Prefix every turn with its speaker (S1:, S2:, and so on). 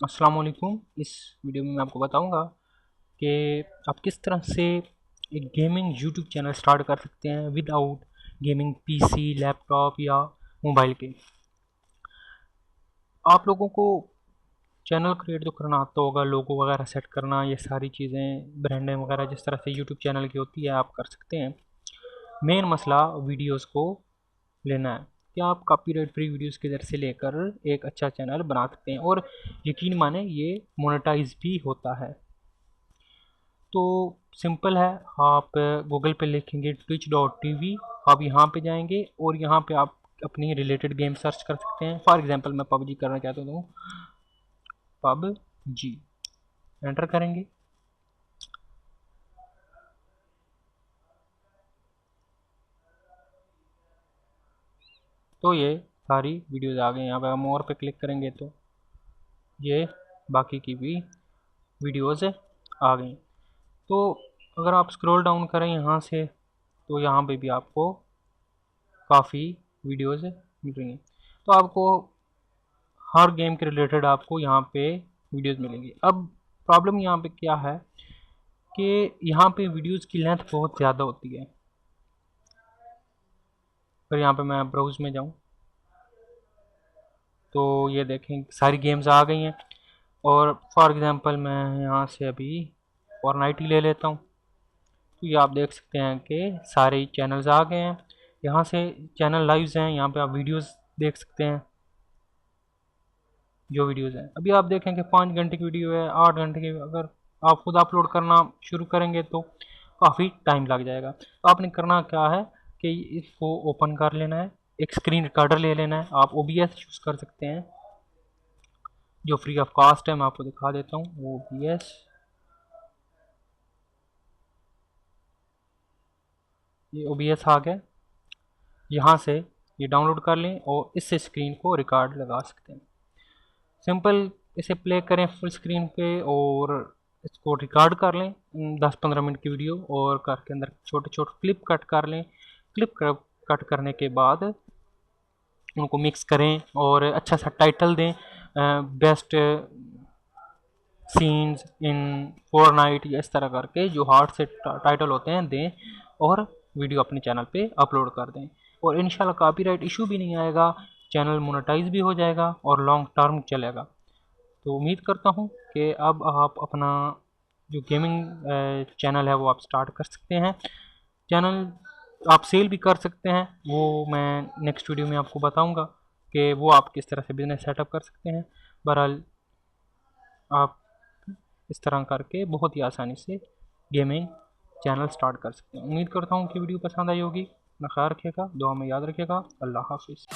S1: अस्सलाम वालेकुम। इस वीडियो में मैं आपको बताऊंगा कि आप किस तरह से एक गेमिंग यूट्यूब चैनल स्टार्ट कर सकते हैं विदाउट गेमिंग पीसी, लैपटॉप या मोबाइल के। आप लोगों को चैनल क्रिएट तो करना आता होगा, लोगो वगैरह सेट करना, ये सारी चीज़ें ब्रांडिंग वगैरह जिस तरह से यूट्यूब चैनल की होती है आप कर सकते हैं। मेन मसला वीडियोस को लेना है कि आप कॉपीराइट फ्री वीडियोस की तरह से लेकर एक अच्छा चैनल बना सकते हैं और यकीन माने ये मोनेटाइज भी होता है। तो सिंपल है, आप गूगल पे लिखेंगे twitch.tv, आप यहाँ पे जाएंगे और यहाँ पे आप अपनी रिलेटेड गेम सर्च कर सकते हैं। फॉर एग्जांपल मैं पबजी करना चाहता हूँ, पब जी एंटर करेंगे। तो ये सारी वीडियोस आ गई। यहाँ पे हम और पे क्लिक करेंगे तो ये बाकी की भी वीडियोस आ गई। तो अगर आप स्क्रॉल डाउन करें यहाँ से तो यहाँ पे भी आपको काफ़ी वीडियोस मिल रही हैं। तो आपको हर गेम के रिलेटेड आपको यहाँ पे वीडियोस मिलेंगी। अब प्रॉब्लम यहाँ पे क्या है कि यहाँ पे वीडियोस की लेंथ बहुत ज़्यादा होती है। फिर यहाँ पे मैं ब्राउज में जाऊँ तो ये देखें सारी गेम्स आ गई हैं। और फॉर एग्ज़ाम्पल मैं यहाँ से अभी फॉर्टनाइट ही ले लेता हूँ। तो ये आप देख सकते हैं कि सारे चैनल्स आ गए हैं। यहाँ से चैनल लाइव्स हैं, यहाँ पे आप वीडियोस देख सकते हैं। जो वीडियोस हैं अभी आप देखें कि 5 घंटे की वीडियो है, 8 घंटे की। अगर आप खुद अपलोड करना शुरू करेंगे तो काफ़ी टाइम लग जाएगा। तो आपने करना क्या है कि इसको ओपन कर लेना है, एक स्क्रीन रिकॉर्डर ले लेना है। आप OBS यूज़ कर सकते हैं जो फ्री ऑफ कॉस्ट है। मैं आपको दिखा देता हूँ OBS। ये OBS आ गया। यहाँ से ये डाउनलोड कर लें और इससे स्क्रीन को रिकॉर्ड लगा सकते हैं। सिंपल इसे प्ले करें फुल स्क्रीन पे और इसको रिकॉर्ड कर लें 10-15 मिनट की वीडियो, और करके अंदर छोटे छोटे क्लिप कट कर लें। क्लिप कट करने के बाद उनको मिक्स करें और अच्छा सा टाइटल दें, बेस्ट सीन्स इन फोर्टनाइट या इस तरह करके जो हार्ड से टाइटल होते हैं दें और वीडियो अपने चैनल पे अपलोड कर दें। और इंशाल्लाह कॉपीराइट इशू भी नहीं आएगा, चैनल मोनेटाइज भी हो जाएगा और लॉन्ग टर्म चलेगा। तो उम्मीद करता हूँ कि अब आप अपना जो गेमिंग चैनल है वो आप स्टार्ट कर सकते हैं। चैनल आप सेल भी कर सकते हैं, वो मैं नेक्स्ट वीडियो में आपको बताऊंगा कि वो आप किस तरह से बिज़नेस सेटअप कर सकते हैं। बहरहाल आप इस तरह करके बहुत ही आसानी से गेमिंग चैनल स्टार्ट कर सकते हैं। उम्मीद करता हूँ कि वीडियो पसंद आई होगी। अपना ख्याल रखिएगा, दुआ में याद रखिएगा। अल्लाह हाफिज़।